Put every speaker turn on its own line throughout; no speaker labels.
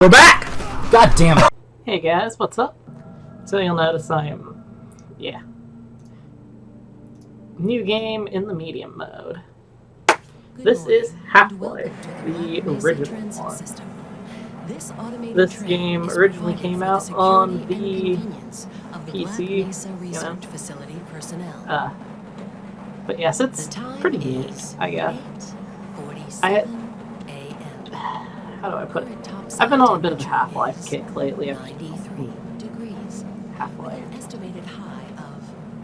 We're back! God damn it.
Hey guys, what's up? So you'll notice new game in the medium mode. This is Half-Life, the original one. This game originally came out on the PC, but yes, it's pretty neat, I guess. How do I put it? I've been on a bit of a Half-Life kick lately. Half-Life.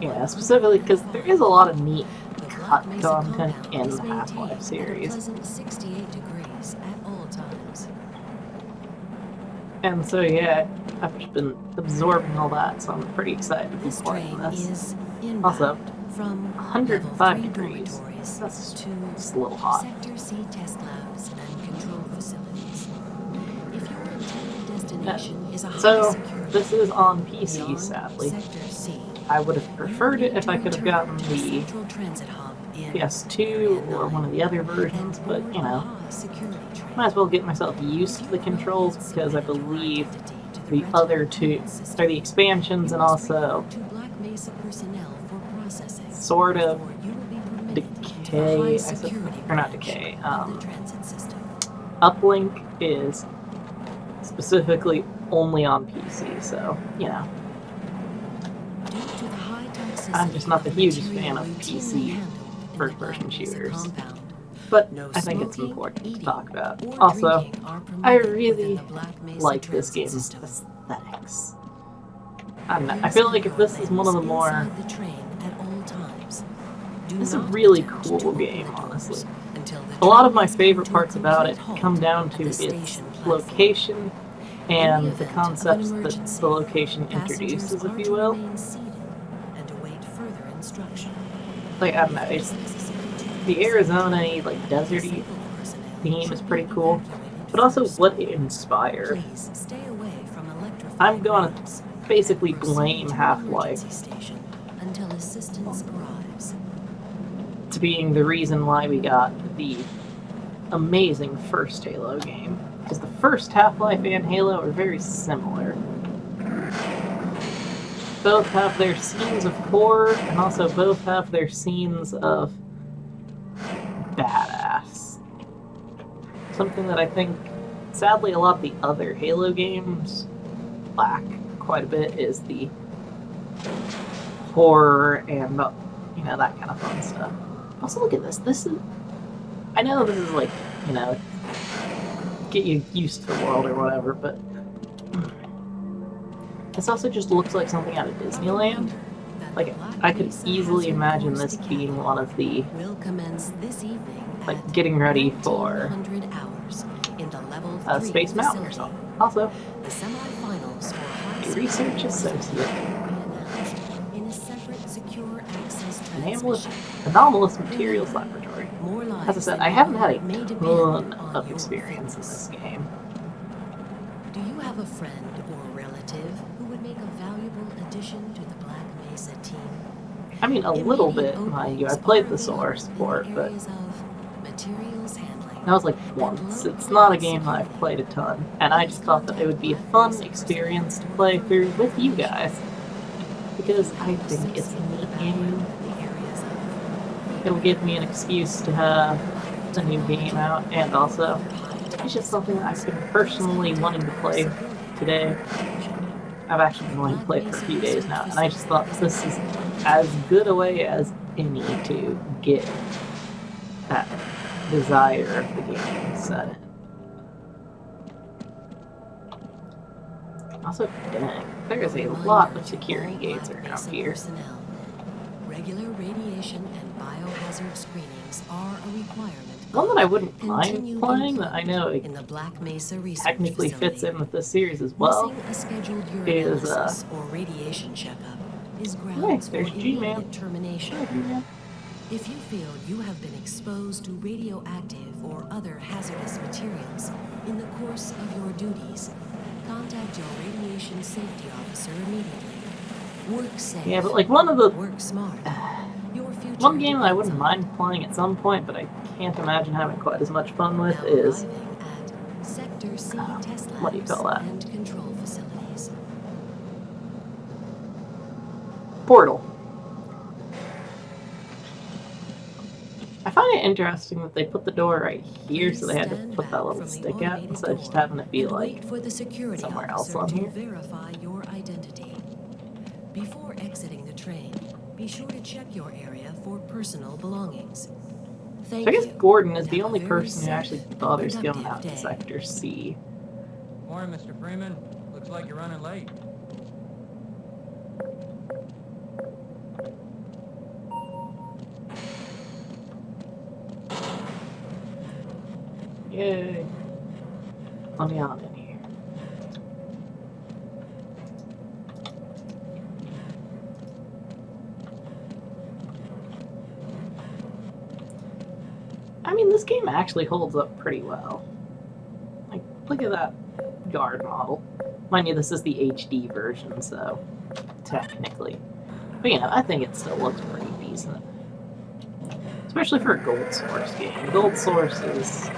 Yeah, specifically because there is a lot of neat cut content in the Half-Life series. And so yeah, I've just been absorbing all that, so I'm pretty excited to be playing this. Also, 105 degrees. That's just a little hot. So, this is on PC, sadly. I would have preferred it if I could have gotten the PS2 or one of the other versions, but, you know, might as well get myself used to the controls, because I believe the other two are the expansions and also sort of Decay, or not Decay, Uplink is specifically only on PC, so, you know. I'm just not the hugest fan of PC first-person shooters, but I think it's important to talk about. Also, I really like this game's aesthetics. I don't know, I feel like if this is one of the more... This is a really cool game, honestly. A lot of my favorite parts about it come down to its location and the concepts that the location introduces, if you will. Like, I don't know, it's the Arizona, like, deserty theme is pretty cool, but also what it inspired. I'm gonna basically blame Half-Life to being the reason why we got the amazing first Halo game. Because the first Half-Life and Halo are very similar. Both have their scenes of horror, and also both have their scenes of badass. Something that I think, sadly, a lot of the other Halo games lack quite a bit is the horror and, you know, that kind of fun stuff. Also, look at this. This is... I know this is like, you know, get you used to the world or whatever, but this also just looks like something out of Disneyland. Like, I could easily imagine this being one of the, like, getting ready for Space Mountain or something. Also, a research associate. Anomalous Materials Laboratory. As I said, I haven't had a ton of experience in this game.
Do you have a friend or relative who would make a valuable addition to the Black Mesa team?
I mean, a little bit, mind you. I played the Source port, but that was like once. It's not a game that I've played a ton, and I just thought that it would be a fun experience to play through with you guys, because I think it's a neat game. It'll give me an excuse to have a new game out, and also, it's just something I've been personally wanting to play today. I've actually been wanting to play it for a few days now, and I just thought this is as good a way as any to get that desire of the game set in. Also, dang, there is a lot of security gates around here.
Regular radiation and biohazard screenings are a requirement.
One that I wouldn't mind playing, that I know
in the Black Mesa
technically fits in with this series as well, is
or radiation checkup is
hey, there's G-Man.
termination.
Hey, G-Man.
If you feel you have been exposed to radioactive or other hazardous materials in the course of your duties, contact your radiation safety officer immediately. Work safe.
Yeah, but like one of the
Work smart.
one game that I wouldn't mind playing at some point, but I can't imagine having quite as much fun with, is
including test labs
What do you call that?
and control facilities.
Portal. I find it interesting that they put the door right here, so they had to
Stand
put that
back
little
from the
stick out
automated
instead of just
door
having it be
and
like
wait for the security
somewhere else
officer
on
to
here.
verify your identity. Before exiting the train, be sure to check your area for personal belongings. Thank
So I guess
you.
Gordon is the
Have a
only
very
person who
safe
actually
and
bothers going
productive
out to
day.
Sector C.
Morning, Mr. Freeman. Looks like you're running late.
Yay. Let me on in here. I mean, this game actually holds up pretty well. Like, look at that guard model. Mind you, this is the HD version, so technically. But you know, I think it still looks pretty decent. Especially for a Gold Source game. Gold Source is,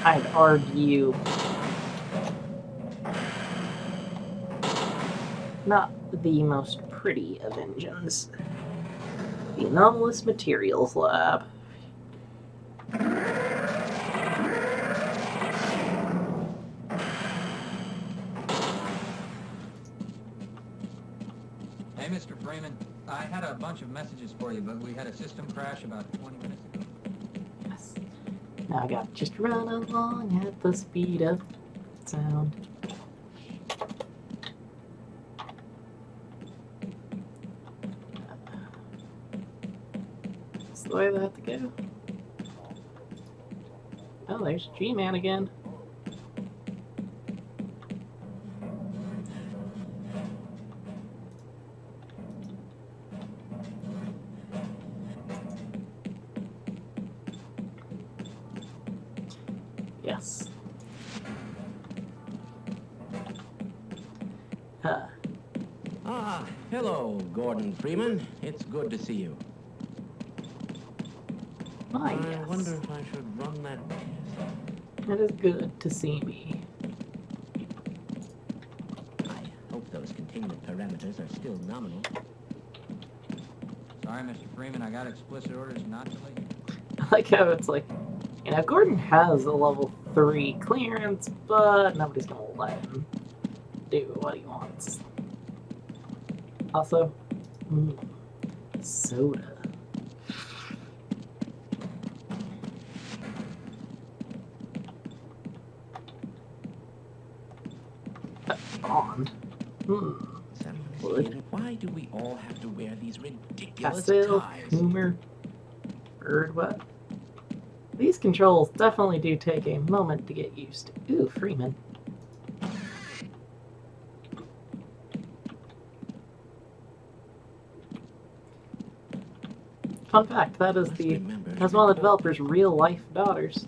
I'd argue, not the most pretty of engines. The Anomalous Materials Lab.
Hey, Mr. Freeman. I had a bunch of messages for you, but we had a system crash about 20 minutes ago.
Yes. Now I got just run along at the speed of sound. That's the way they have to go. Oh, there's G-Man again. Yes.
Ah, hello, Gordon Freeman. It's good to see you.
My
I
yes.
wonder if I should run that test.
It is good to see me.
I hope those containment parameters are still nominal.
Sorry, Mr. Freeman. I got explicit orders not to leave.
I like how it's like, you know, Gordon has a level 3 clearance, but nobody's gonna let him do what he wants. Also, soda. Bond. Wood.
Why do we all have to wear these ridiculous
Castle,
ties?
humor, bird what? These controls definitely do take a moment to get used to. Ooh, Freeman. Fun fact, that's one of the developer's real-life daughters.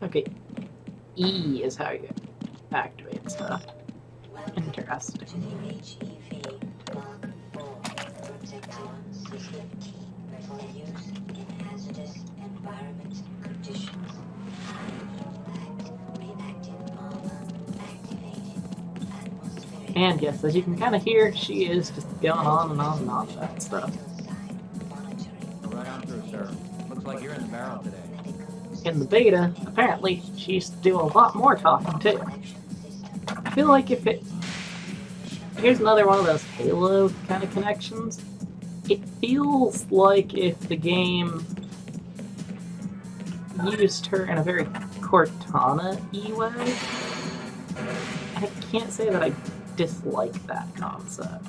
Okay, E is how you activate stuff. Interesting.
To the HEV Block 4 protective system for use in hazardous environment conditions. High-impact reactive armor activated. Atmospheric.
And yes, as you can kind of hear, she is just going on and on and on about that stuff.
Go right on through, sir. Looks like you're in the barrel today.
In the beta, apparently, she used to do a lot more talking too. I feel like if it... Here's another one of those Halo kind of connections. It feels like if the game used her in a very Cortana-y way. I can't say that I dislike that concept.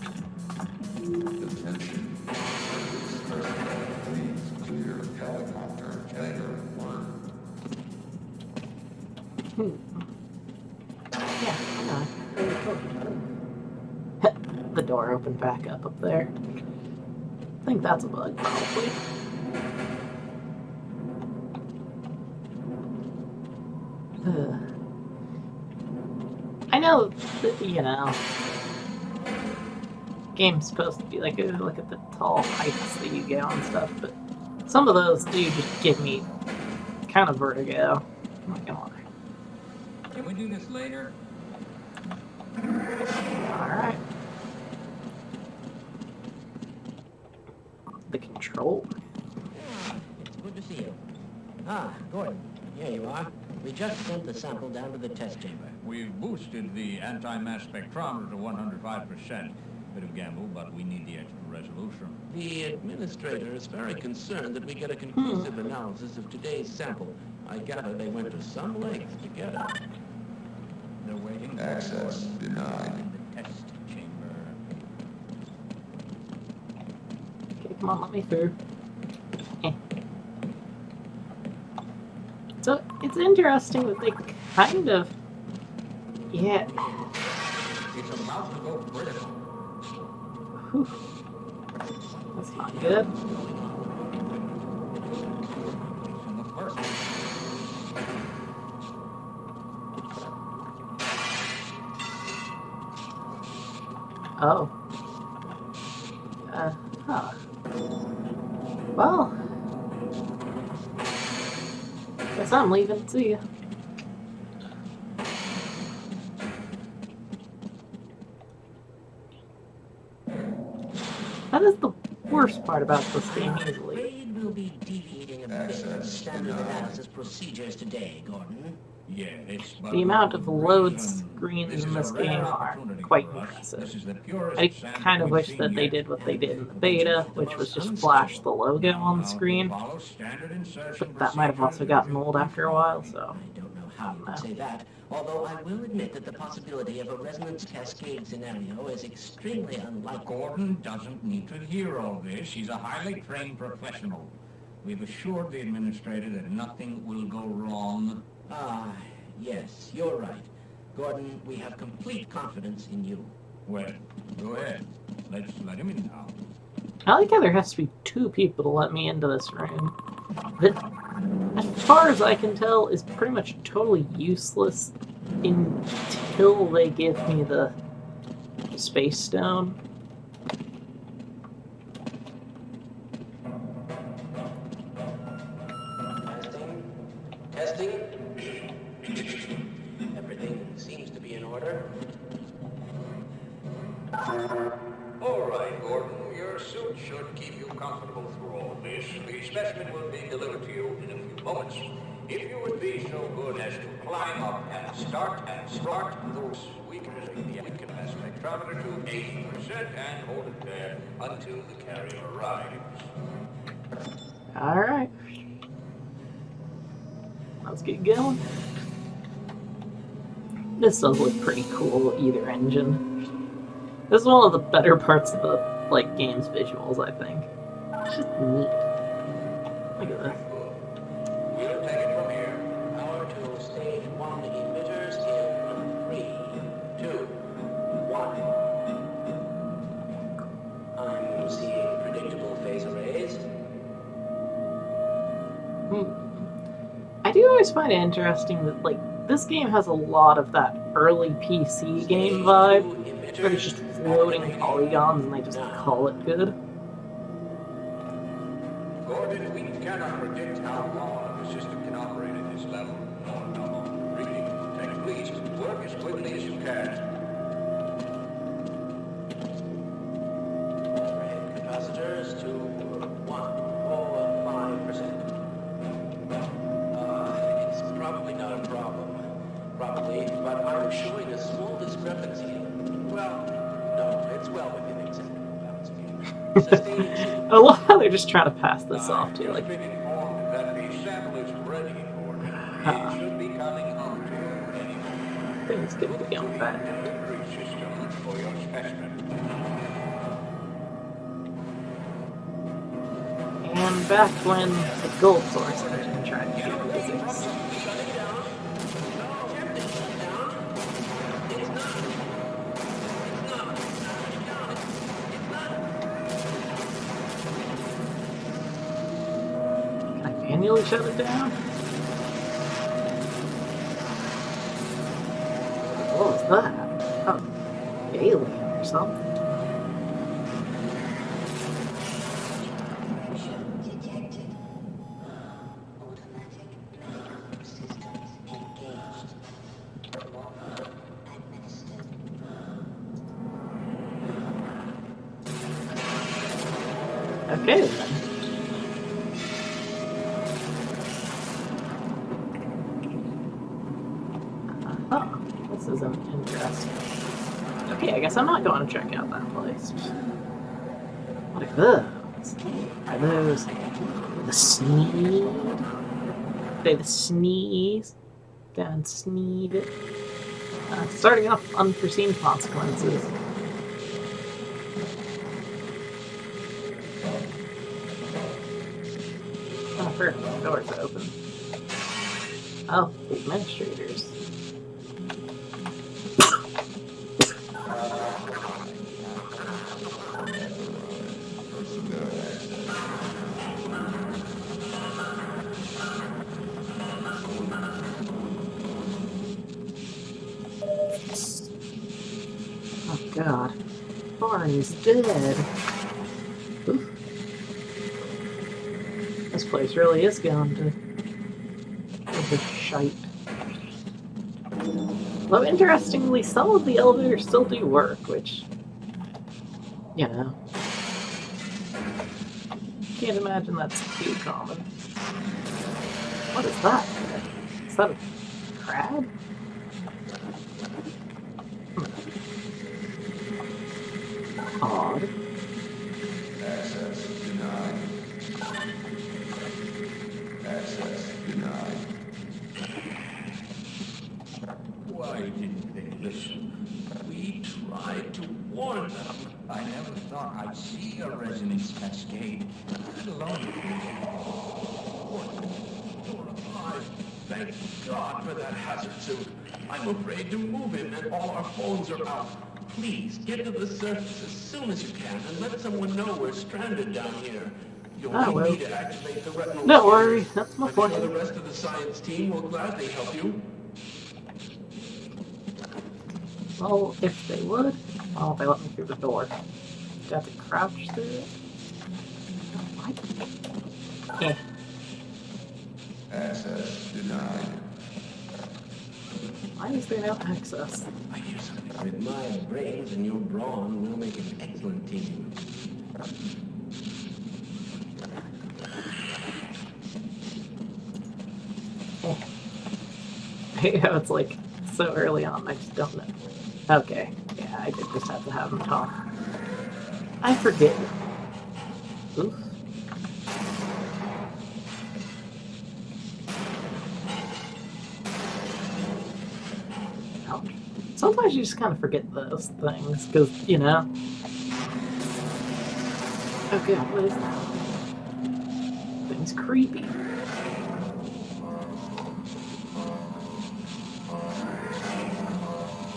Yeah, very cool. The door opened back up there. I think that's a bug, probably. I know, that, you know, game's supposed to be like, oh, look at the tall heights that you go and stuff, but some of those do just give me kind of vertigo. I'm not gonna lie.
Can we do this later?
Alright. The control.
It's good to see you. Ah, Gordon, here you are. We just sent the sample down to the test chamber.
We've boosted the anti-mass spectrometer to 105%. Bit of gamble, but we need the extra resolution.
The administrator is very concerned that we get a conclusive analysis of today's sample. I gather they went to some lengths to get it.
They're waiting.
Access denied.
The test chamber.
Okay, come on, let me through. So, it's interesting that they kind of... Yeah.
It's about to go critical.
Whew. That's not good.
In the first.
Oh. Huh. Well. Guess I'm leaving. See ya. That is the worst part about this game, easily.
Afraid we'll be deviating a bit from standard analysis procedures today, Gordon.
Yeah, it's...
The amount of load screens in this game are quite impressive. I kind of wish that they did what they did in the beta, which was just flash the logo on the screen. But that might have also gotten old after a while, so...
I don't know how you would say that, although I will admit that the possibility of a resonance cascade scenario is extremely unlikely.
Gordon doesn't need to hear all this. He's a highly trained professional. We've assured the administrator that nothing will go wrong.
Ah, yes, you're right. Gordon, we have complete confidence in you.
Well, go ahead. Let's let him in now.
I like how there has to be two people to let me into this room. That, as far as I can tell, is pretty much totally useless until they give me the space stone.
Testing. Everything seems to be in order.
All right, Gordon. Your suit should keep you comfortable through all this. The specimen will be delivered to you in a few moments. If you would be so good as to climb up and start those, we can raise the mass spectrometer to 80% and hold it there until the carrier arrives.
Alright. Let's get going. This does look pretty cool, either engine. This is one of the better parts of the game's visuals, I think. It's just neat. Look at this.
We'll take it from here.
Power to stage 1 emitters in 3, 2, 1. I'm seeing predictable phase arrays.
I do always find it interesting that, this game has a lot of that early PC game vibe, where it's just floating polygons and they just call it good.
Gordon, we cannot predict how long the system can operate at this level. No. Really, please, work as quickly as you can.
Overhead capacitors to 105%. It's probably not a problem. Probably, but I'm showing a small discrepancy. Well, no, it's well within acceptable bounds here.
I love how they're just trying to pass this off to you,
I've been informed that the sample is ready, Gordon. It should be coming on to you any moment.
things could be going bad.
Delivery system for your specimen.
And back when the gold source engine tried to do physics. Can I manually shut it down? What was that? Oh, alien or something. Okay then. Huh. This isn't interesting. Okay, I guess I'm not going to check out that place. What are those? Are those the sneed? Are they the sneeze? Down sneed. Starting off unforeseen consequences. Oh, perfect. The door's open. Oh, the administrators. Oh god. Barney's dead. Oof. This place really is going to shite. Though interestingly, some of the elevators still do work, which, you know, can't imagine that's too common. What is that? Is that a crab? Odd.
Access denied. Access denied.
Why didn't they listen? We tried to warn them.
I never thought I'd see a resonance cascade, let alone
You're alive. Thank God for that hazard suit. I'm afraid to move him and all our phones are out. Please, get to the surface as soon as you can and let someone know we're stranded down here. You'll need me to activate the retinal
Don't worry,
scanners.
that's my
I'm sure
plan.
the rest of the science team will gladly help you.
Well, if they would. Oh, they let me through the door. Do I have to crouch through it? What? Eh.
Access denied.
Why is there no access?
I hear something. With my brains and your brawn, we'll make an excellent team.
Yeah, it's like so early on, I just don't know. Okay, yeah, I did just have to have him talk. I forget. Oof. Ouch. Sometimes you just kind of forget those things, because, you know. Okay, what is that? Thing's creepy.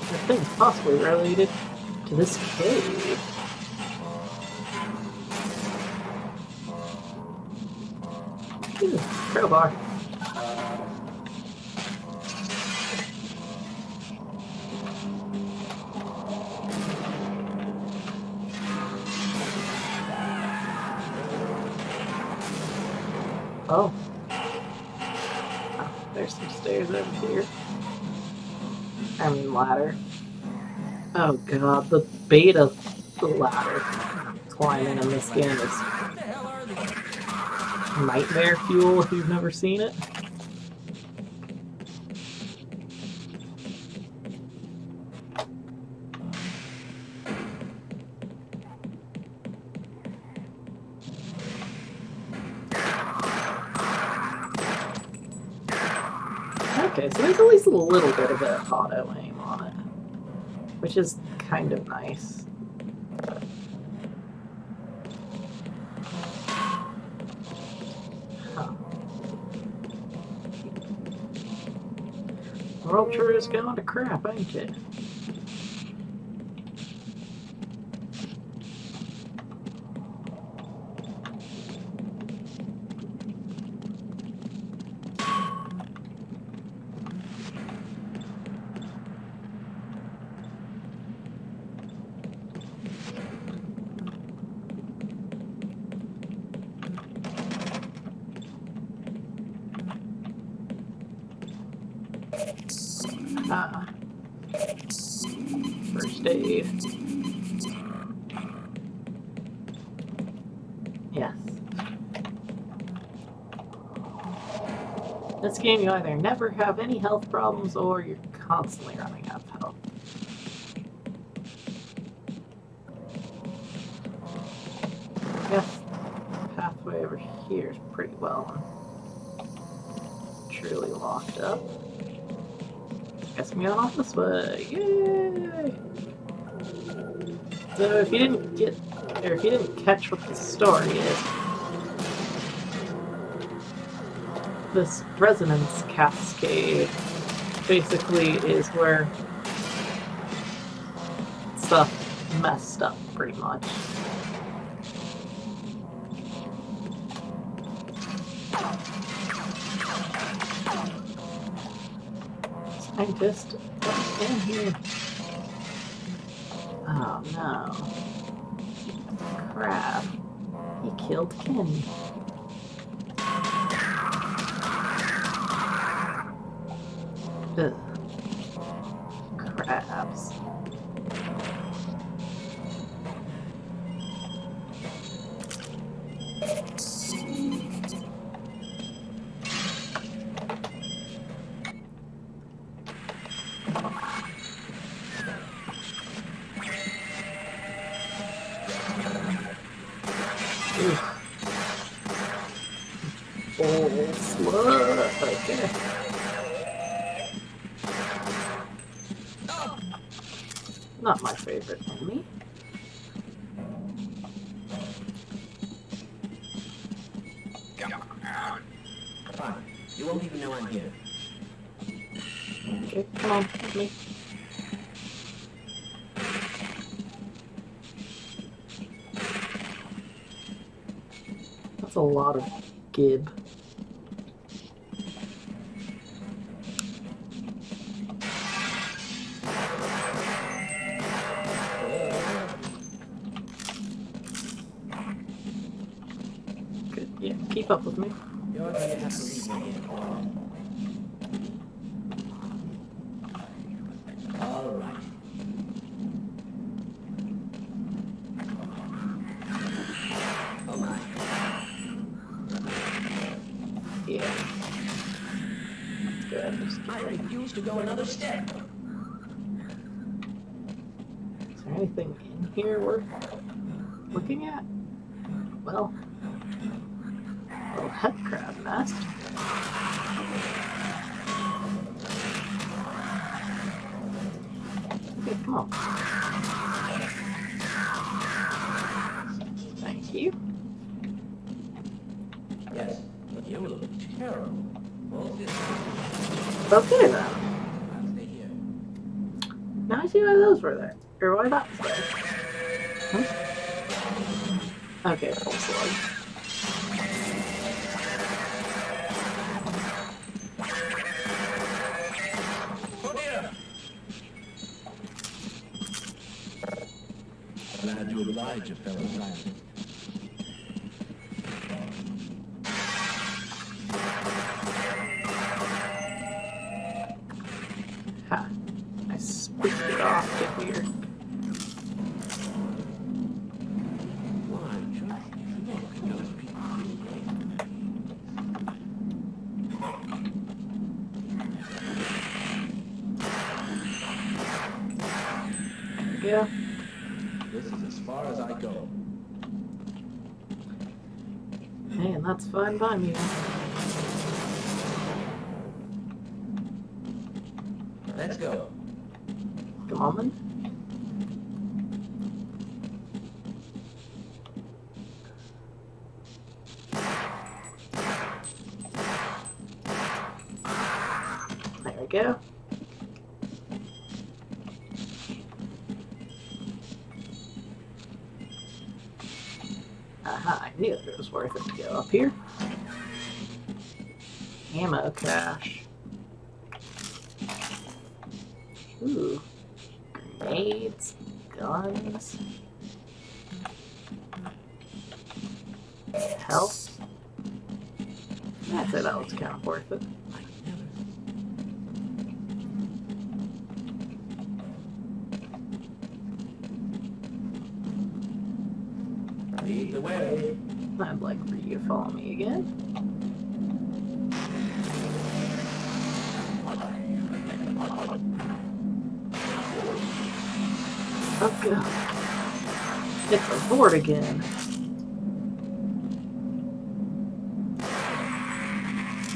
The thing's possibly related to this cave. Ooh, crowbar. Oh. Oh, there's some stairs over here. I mean ladder. Oh god, the beta ladder climbing in this game is nightmare fuel if you've never seen it. Okay, so there's at least a little bit of an auto aim on it, which is kind of nice. Huh. World sure is going to crap, ain't it? Ah. First aid. Yes. This game, you either never have any health problems or you're constantly running out of health. I guess the pathway over here is pretty well and truly locked up. Guess I'm going off this way. Yay! So if you didn't get, or if you didn't catch what the story is, this resonance cascade basically is where stuff messed up pretty much. Scientist, what's in here? Oh no. Crap. He killed Kenny. Ugh. Crabs. Oh, slut. Okay. Not my favorite enemy.
Fine. You won't even know I'm here.
Okay, come on, with me. That's a lot of gib. Good, yeah, keep up with me.
You're going to have to leave me here. All right. Oh my.
Yeah. Let's go ahead and just
I refuse to go another step.
Is there anything in here worth looking at? Well, little head crab nest. Okay, come on. Thank you.
Yes, but you look terrible. Both is
Okay then.
I'll stay here.
Now I see why those were there. Or why that was there. Huh? Okay, full slug.
Glad you obliged your fellow scientist.
Ha. I spooked it off to here.
Why, just look at those people.
There we go.
This is as far as I go.
Hey, and that's fine by me.
Let's go.
Come on then. There we go. Aha, I knew it was worth it to go up here. Ammo cache. Ooh. Grenades, guns. Health. I'd say that was kind of worth it.
lead the way.
I'd like for you to follow me again. Oh god. It's a board again.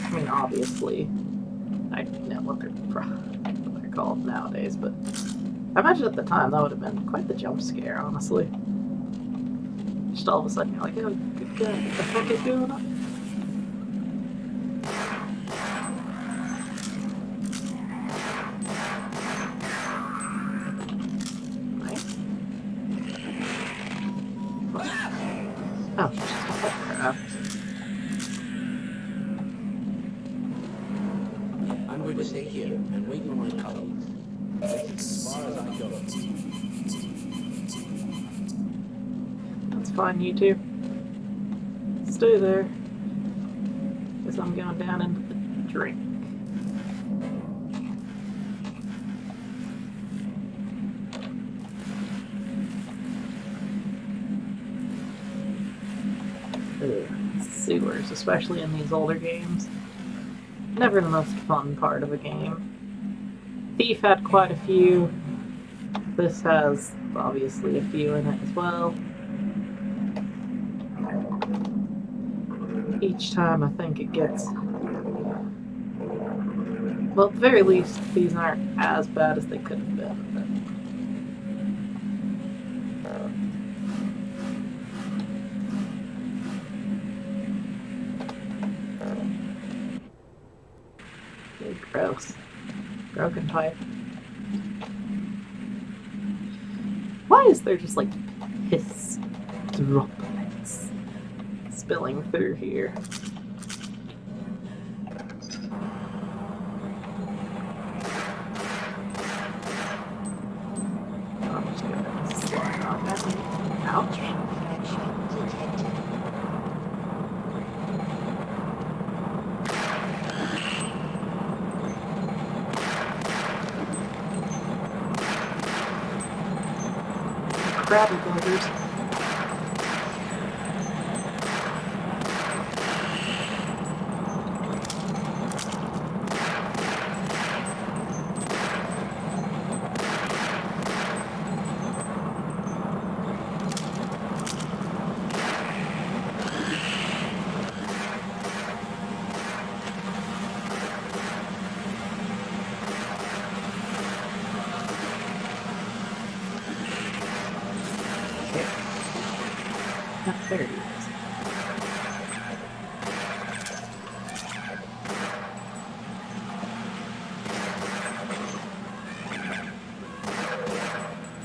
I mean, obviously, I know what they're called nowadays, but I imagine at the time that would have been quite the jump scare, honestly. Just all of a sudden you're like, oh, good god, what the heck is going on? Right? What? Oh, crap.
I'm going to stay here and wait for my colleagues. As far as I go.
That's fine, you two. Stay there. Guess I'm going down into the drink. Ugh, sewers, especially in these older games. Never the most fun part of a game. Thief had quite a few. This has obviously a few in it as well. Each time I think it gets... Well, at the very least, these aren't as bad as they could have been. But... gross. Broken pipe. Why is there just, like, piss droplets spilling through here? I'm just gonna slide on that. Ouch. Crabby buggers. There it is.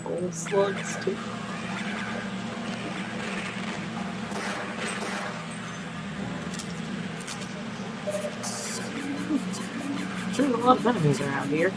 Old slugs too. There's a lot of enemies around here.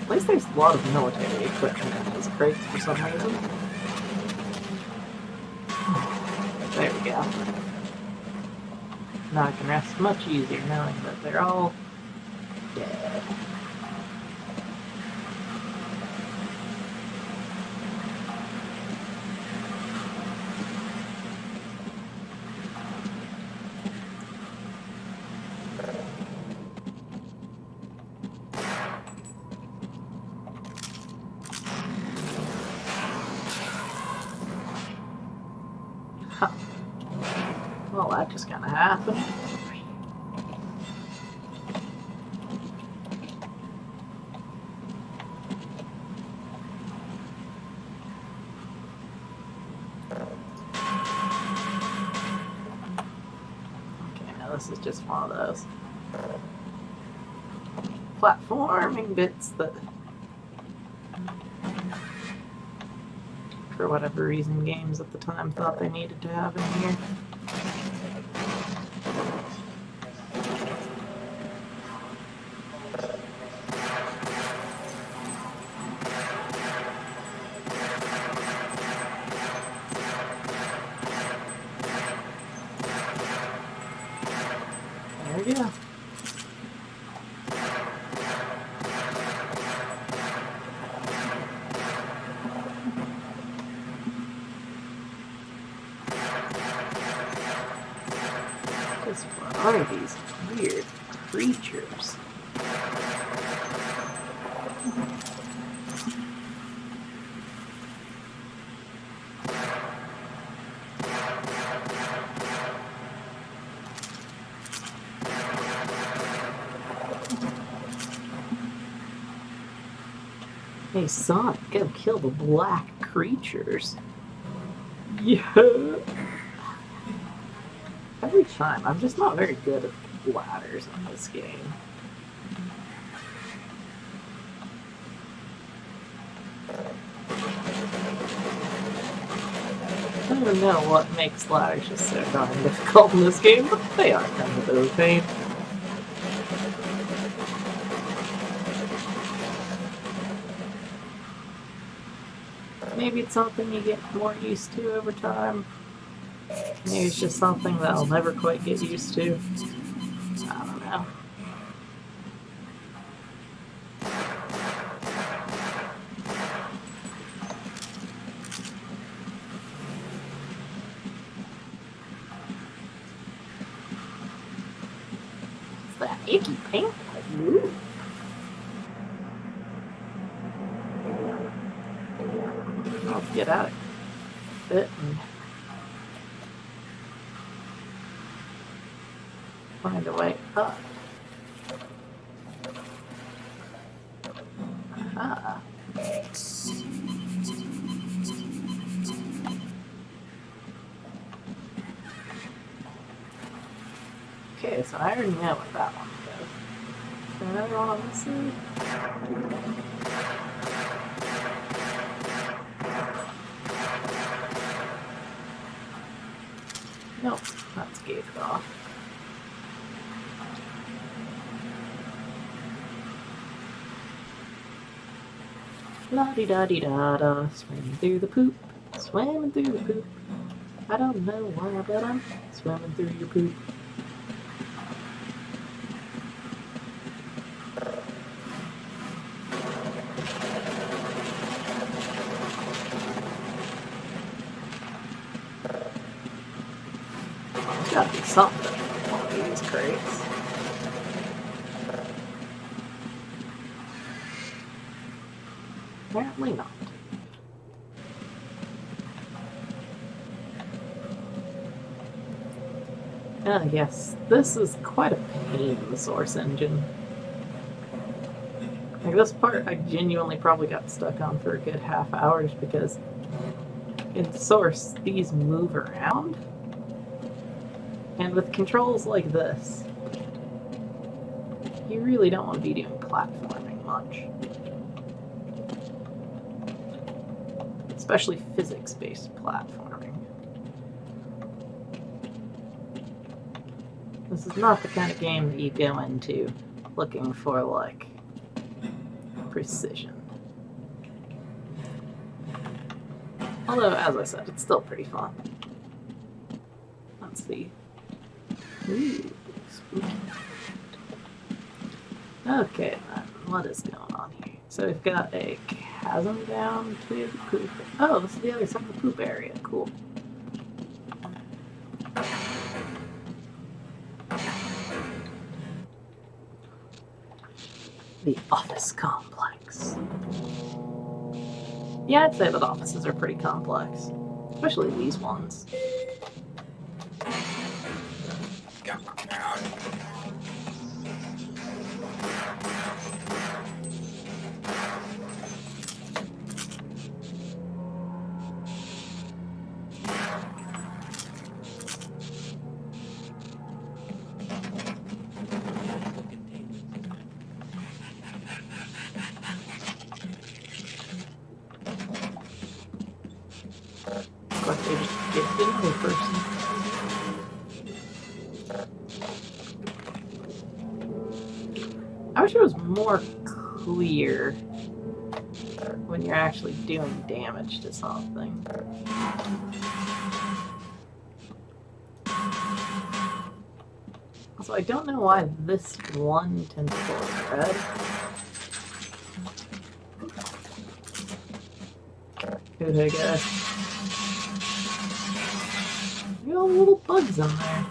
At least there's a lot of military equipment in these crates for some reason. There we go. Now I can rest much easier knowing that they're all dead. Huh. Well, that just kind of happened. Okay, now this is just one of those platforming bits that, for whatever reason, games at the time thought they needed to have in here. we go. Just what are these weird creatures? Hey Sonic, go kill the black creatures. Yeah. Every time, I'm just not very good at ladders in this game. I don't even know what makes ladders just so darn difficult in this game, but they are kind of a bit of a pain. Maybe it's something you get more used to over time. Maybe it's just something that I'll never quite get used to. I don't know. It's that icky paint. Ooh. Let's get out of it and find a way up. Aha. Okay, so I already know what that one does. Is there another one on this side? Nope, that's gated off. La-di-da-di-da-da, swimming through the poop, swimming through the poop. I don't know why, but I'm swimming through your poop. There's gotta be something in one of these crates. Apparently not. Yes, this is quite a pain in the Source engine. Like this part I genuinely probably got stuck on for a good half hour because in Source these move around. And with controls like this, you really don't want to be doing platforming much. Especially physics-based platforming. This is not the kind of game that you go into looking for, like, precision. Although, as I said, it's still pretty fun. Let's see. Ooh, spooky. Okay, then, what is going on here? So we've got a chasm down to the poop. Oh, this is the other side of the poop area. Cool. The office complex. Yeah, I'd say that offices are pretty complex. Especially these ones. But they just get the other person. I wish it was more clear when you're actually doing damage to something. Also, I don't know why this one tentacle is red. Hey guys. You got little bugs in there.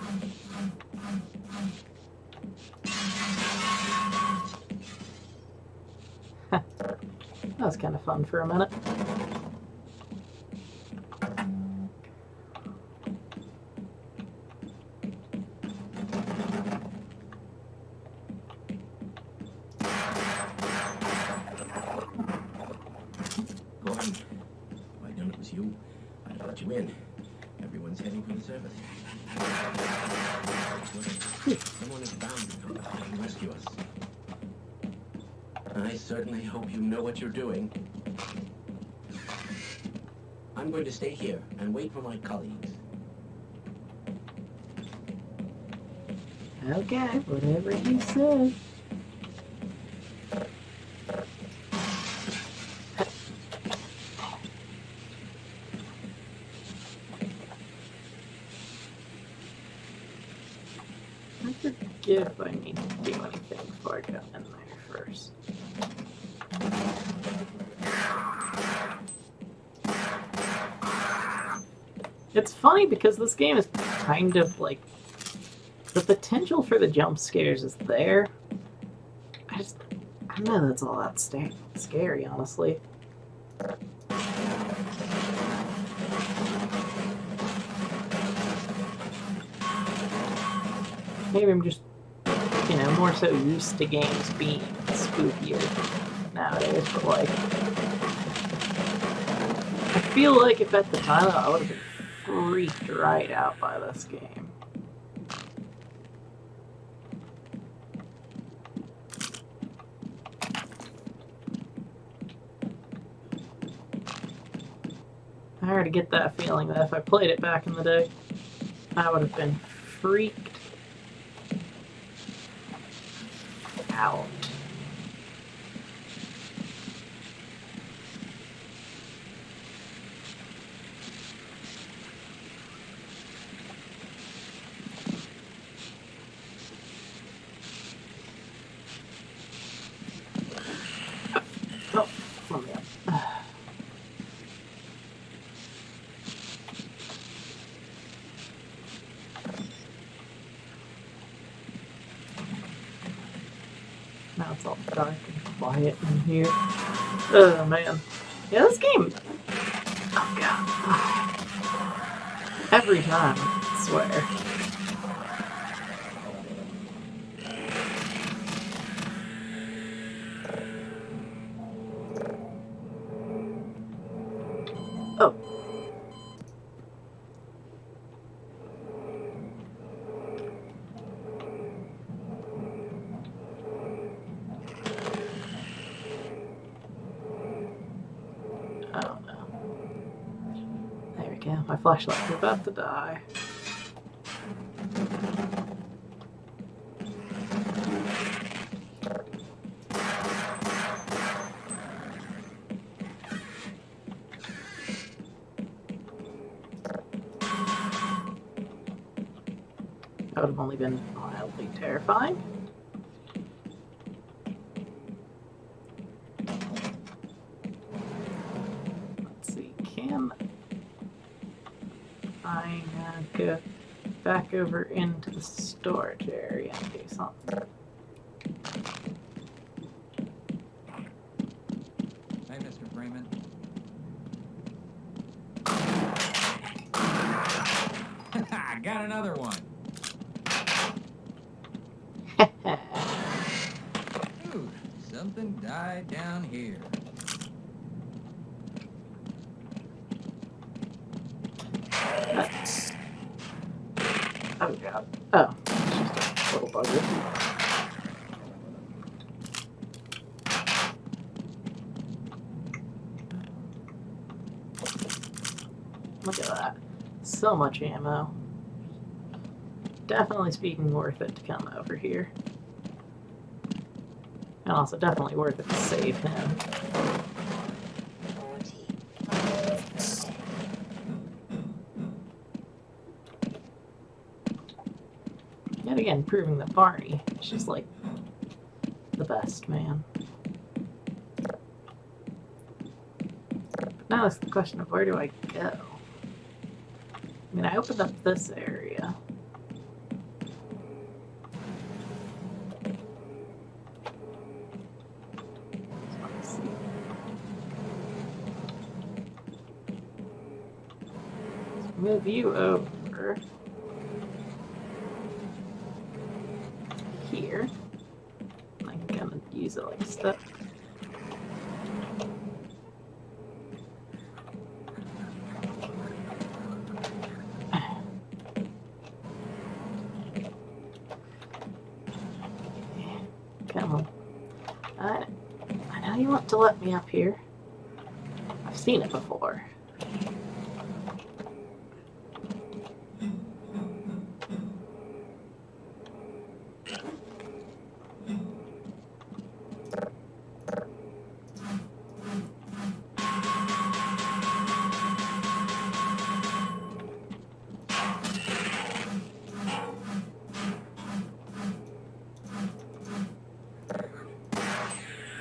That was kind of fun for a minute.
Gordon, I know it was you. I brought you in. Everyone's heading for the surface. Someone is bound to come back and rescue us. I certainly hope you know what you're doing. I'm going to stay here and wait for my colleagues.
Okay, whatever you said. I forget if I need to do anything before I go in there first. It's funny because this game is kind of like, the potential for the jump scares is there. I don't know that's all that scary, honestly. Maybe I'm just, you know, more so used to games being spookier nowadays, but like, I feel like if at the time I would have been freaked right out by this game. I already get that feeling that if I played it back in the day, I would have been freaked out. Oh, let me up. Now it's all dark and quiet in here. Oh man. Yeah, this game. Oh god. Every time, I swear. Oh. Oh no. There we go. My flashlight's about to die. That would have only been mildly terrifying. Let's see, can I go back over into the storage area and do something?
Hey, Mr. Freeman. I got another one. Ooh, something died down here.
Oh god. Oh, it's just a little bugger. Look at that. So much ammo. Definitely speaking worth it to come over here. And also definitely worth it to save him.
40.
Yeah, Yet again, proving that Barney is just like the best man. But now it's the question of where do I go? I mean, I opened up this area. Let's see. Let's move you over here. I'm gonna use it like a step. Come on. I know you want to let me up here. I've seen it before.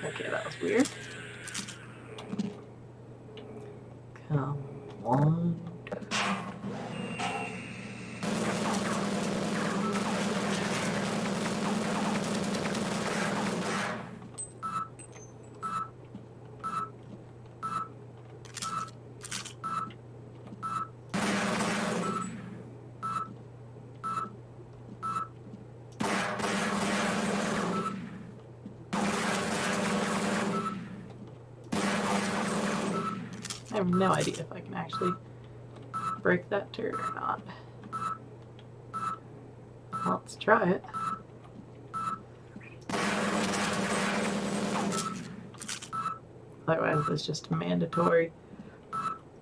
Okay, that was weird. Come on. I have no idea if I can actually break that turret or not. Let's try it. Otherwise, it's just mandatory.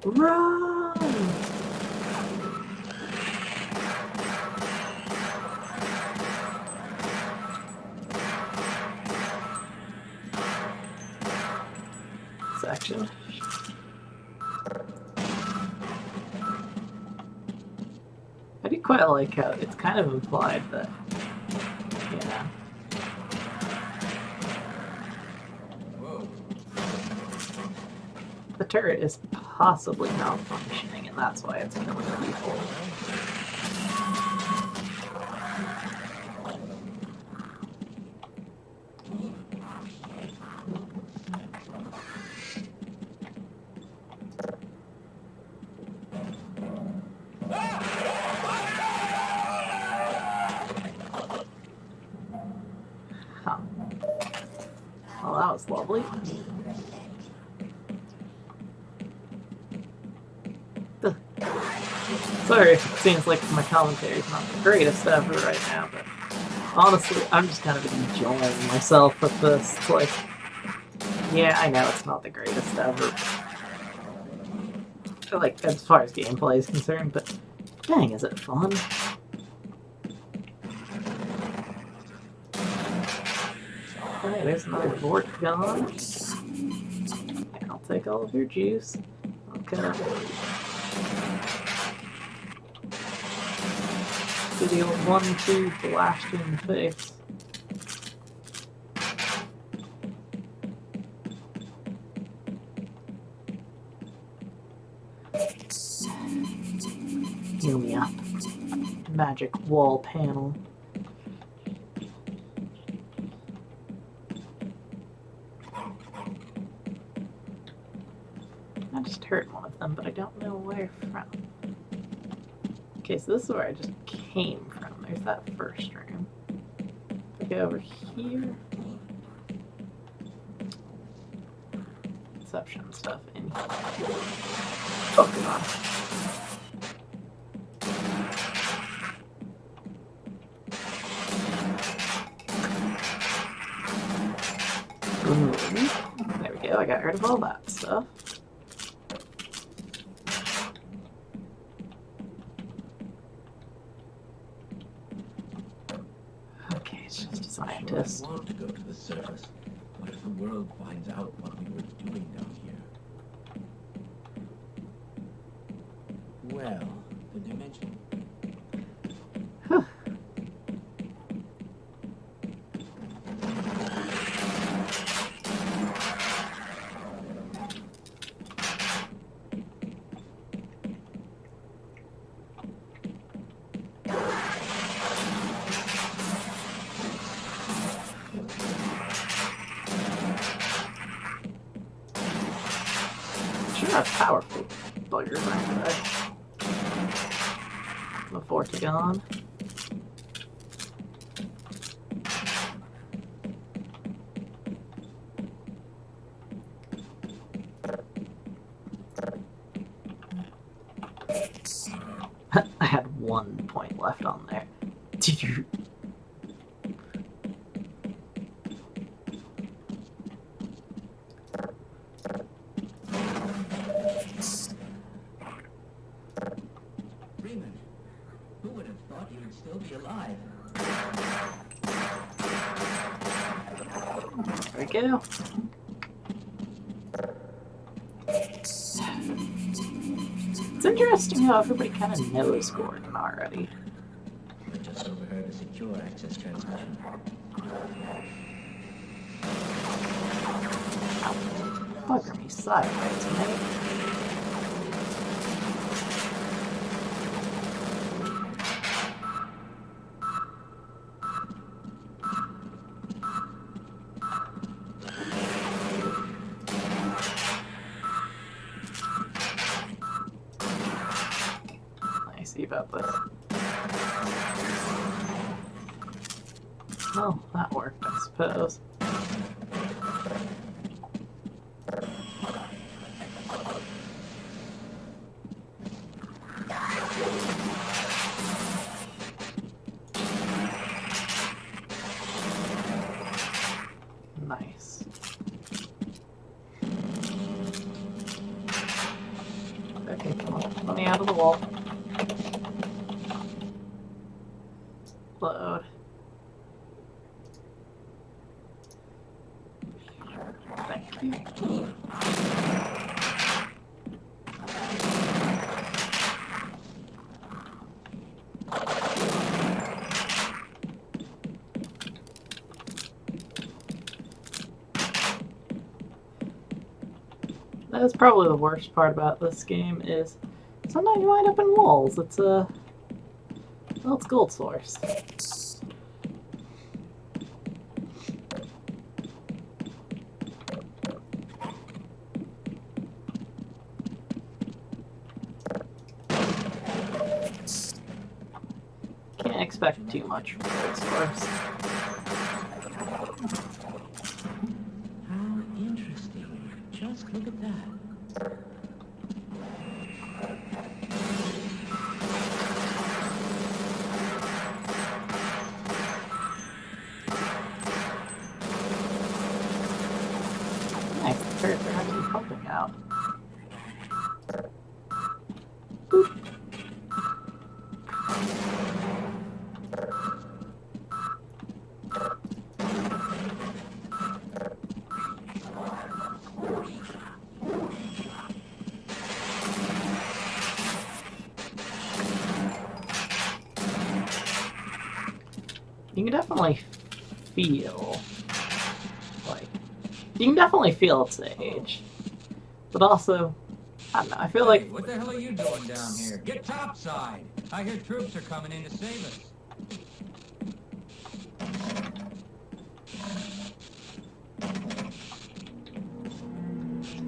Run! Section. I do quite like how it's kind of implied that, yeah.
Whoa.
The turret is possibly malfunctioning, and that's why it's killing people. Huh. Well, that was lovely. Ugh. Sorry if it seems like my commentary is not the greatest ever right now, but honestly, I'm just kind of enjoying myself with this. It's like, yeah, I know it's not the greatest ever. Like, as far as gameplay is concerned, but dang, is it fun? Alright, there's another Vork gone. I'll take all of your juice. Okay. Do the old 1-2 blast you in the face. Heal me up. Magic wall panel. I just hurt one of them, but I don't know where from. Okay, so this is where I just came from. There's that first room. If I go over here. Inception stuff in here. Oh, God. There we go, I got rid of all that stuff. Okay, it's just a scientist.
I want to go to the surface. What if the world finds out what we were doing down here? Well, the dimension.
powerful buggers, aren't they? The Vortigon. I had 1 point left on there. Did you?
Freeman, who would have thought you would still be alive?
There we go. It's interesting how everybody kind of knows Gordon already.
I just overheard a secure access transmission.
Bugger me sideways, mate. I see about this. Well, that worked, I suppose. Nice. Okay, come on. Let me out of the wall. Load. Thank you. That's probably the worst part about this game is sometimes you wind up in walls. It's well, it's Gold Source. Can't expect too much from Gold Source.
How interesting. Just look at that.
Nice, the turrets are actually pumping out. You can definitely feel, like, you can definitely feel its age. But also, I don't know, I feel
Hey,
like,
what the hell are you doing down here? Get topside! I hear troops are coming in to save us.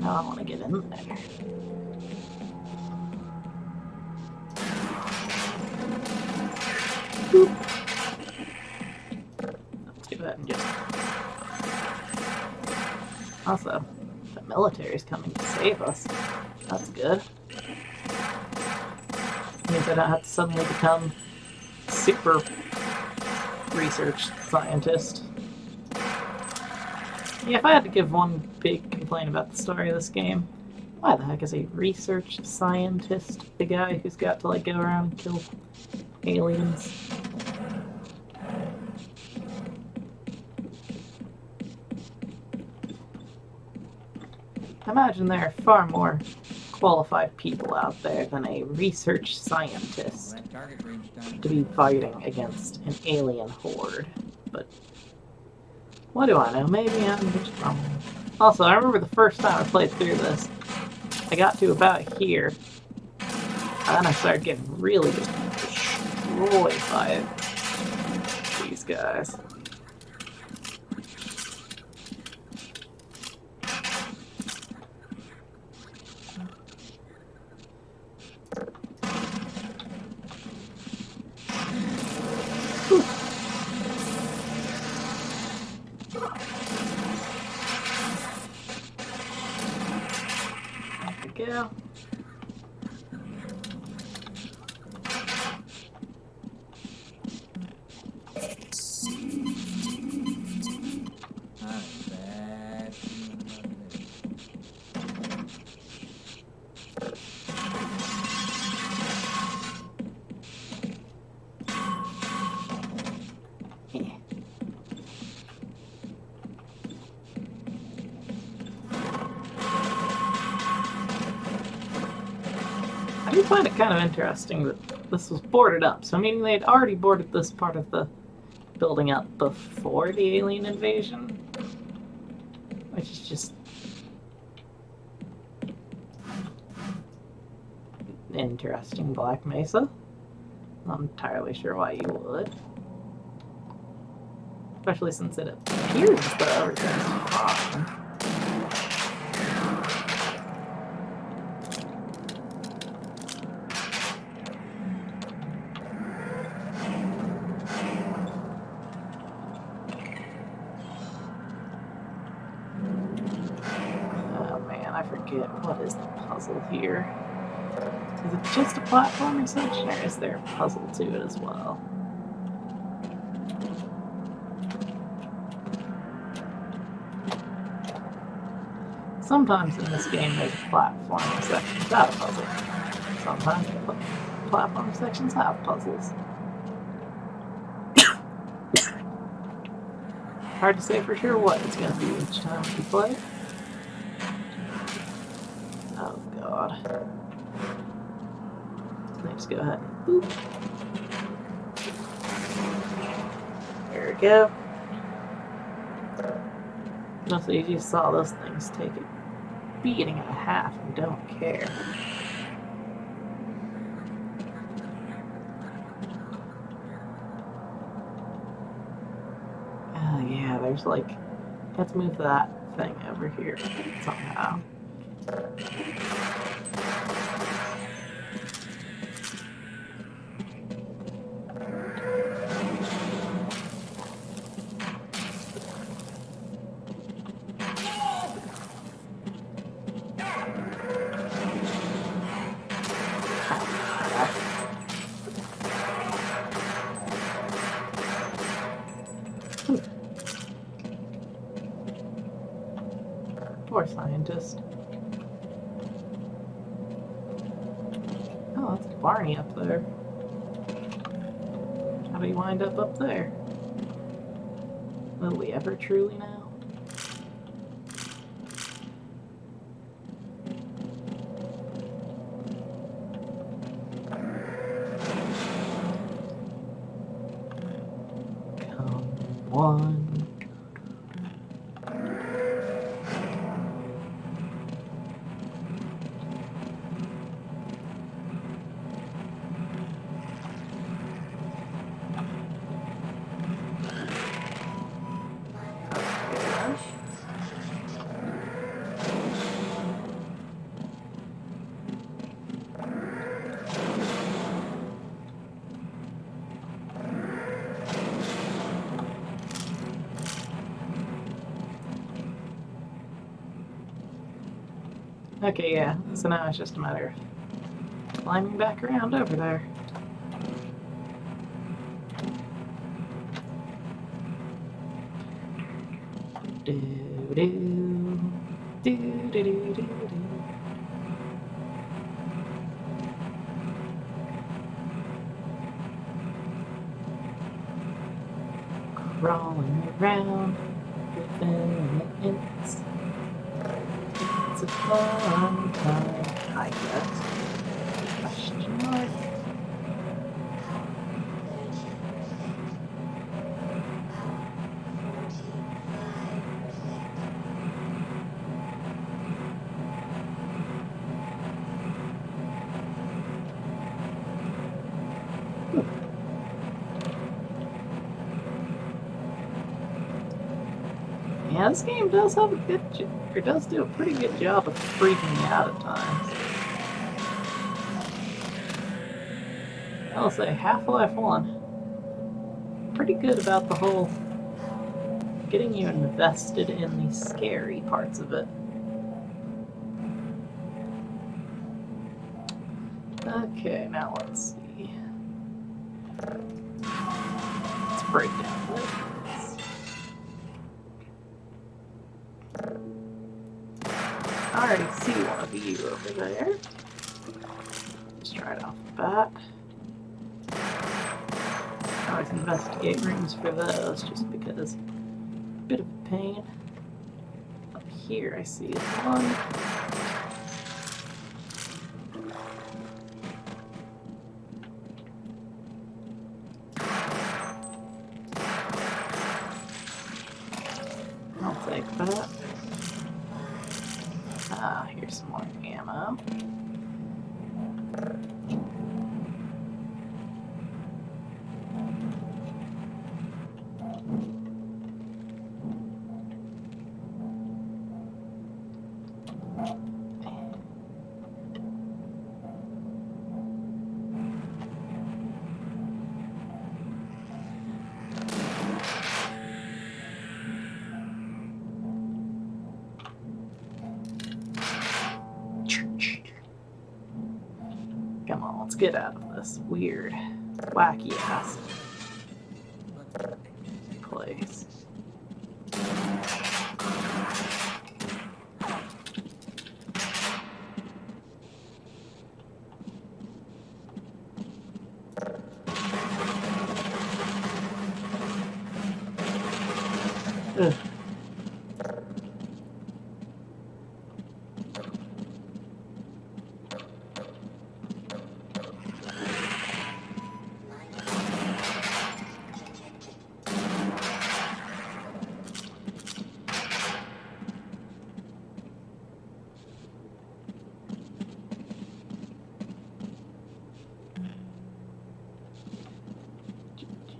now I want to get in there. Boop. Let's do that and just... Also, the military's coming to save us. That's good. Means I don't have to suddenly become super research scientist. Yeah, if I had to give one big complaint about the story of this game, why the heck is a research scientist the guy who's got to like go around and kill aliens? I imagine there are far more qualified people out there than a research scientist
That target range down.
to be fighting against an alien horde. But what do I know? Maybe I'm just wrong. Also, I remember the first time I played through this, I got to about here, and then I started getting really just destroyed by these guys. I do find it kind of interesting that this was boarded up. So, meaning they'd already boarded this part of the building up before the alien invasion. Which is just interesting, Black Mesa. Not entirely sure why you would. Especially since it appears as though everything's fine. Oh man, I forget. What is the puzzle here? Is it just a platforming section, or is there a puzzle to it as well? Sometimes in this game there's a platforming section without a puzzle. Sometimes the platforming sections have puzzles. Hard to say for sure what it's going to be each time you play. Oh god. Let's go ahead and boop. There we go. Mostly you just saw those things take a beating and a half and don't care. Oh yeah, there's like, let's move that thing over here somehow. Poor scientist. Oh, that's Barney up there. How do you wind up there? Will we ever truly know? Come on. Okay, yeah, so now it's just a matter of climbing back around over there. Crawling around within minutes. It's a fun time, I guess. Question mark. Yeah, this game does have a good, or does do a pretty good job of freaking me out at times. I'll say Half-Life 1, pretty good about the whole getting you invested in the scary parts of it. Okay, now let's see. Let's break down this. I already see one of you over there. Just try it off the bat. I always investigate rooms for those just because a bit of a pain. Up here I see one. let's get out of this weird, wacky ass place. Ugh.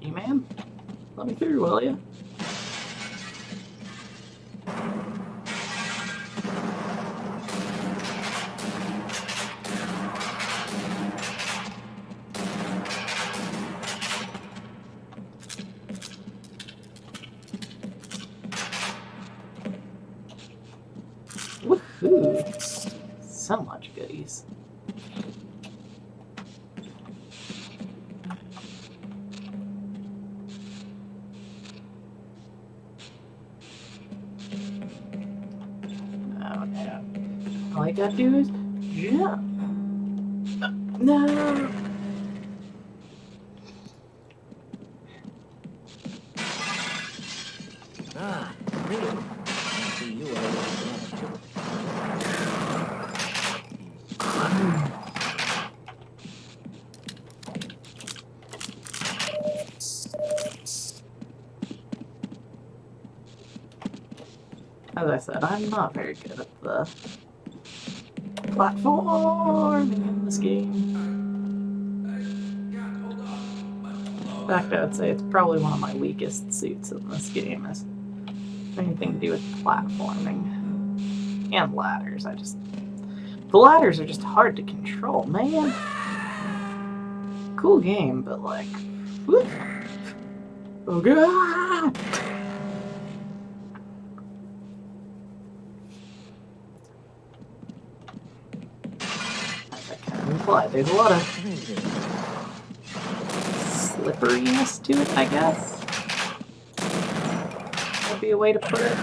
G-Man, let me through, will ya? Woohoo! So much goodies. Oh no. All I gotta do is jump. No!
Ah, really? I see you are
As I said, I'm not very good at the platforming in this game. In fact, I would say it's probably one of my weakest suits in this game is anything to do with platforming. And ladders. The ladders are just hard to control, man. Cool game, but like, whoop. Oh god! There's a lot of slipperiness to it, I guess. That'd be a way to put it.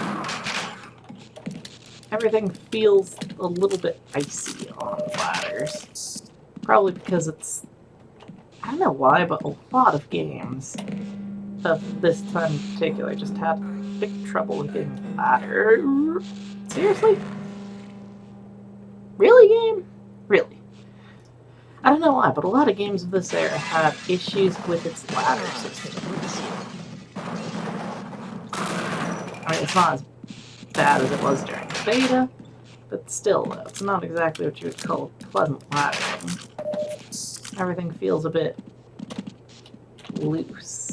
Everything feels a little bit icy on ladders. Probably because it's... I don't know why, but a lot of games of this time in particular just had big trouble with getting ladder. Seriously? Really, game? Really? I don't know why, but a lot of games of this era had issues with its ladder systems. I mean, it's not as bad as it was during the beta, but still, though, it's not exactly what you would call pleasant laddering. Everything feels a bit loose.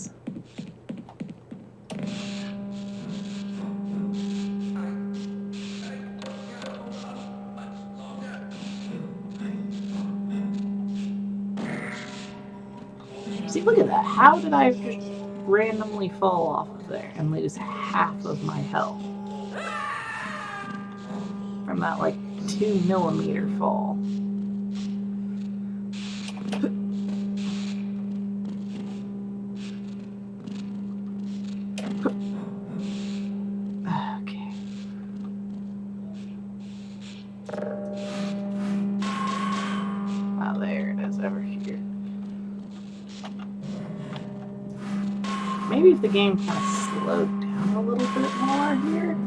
See, look at that. How did I just randomly fall off of there and lose half of my health? From that, like, 2mm fall. Okay. Oh, there it is over here. Maybe if the game kind of slowed down a little bit more here.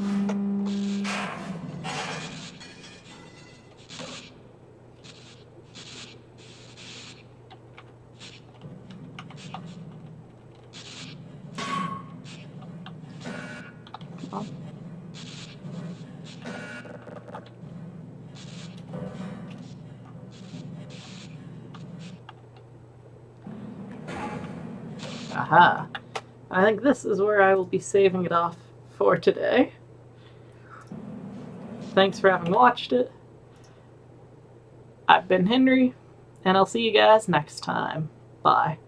Oh. Aha. I think this is where I will be saving it off for today. Thanks for having watched it. I've been Henry, and I'll see you guys next time. Bye.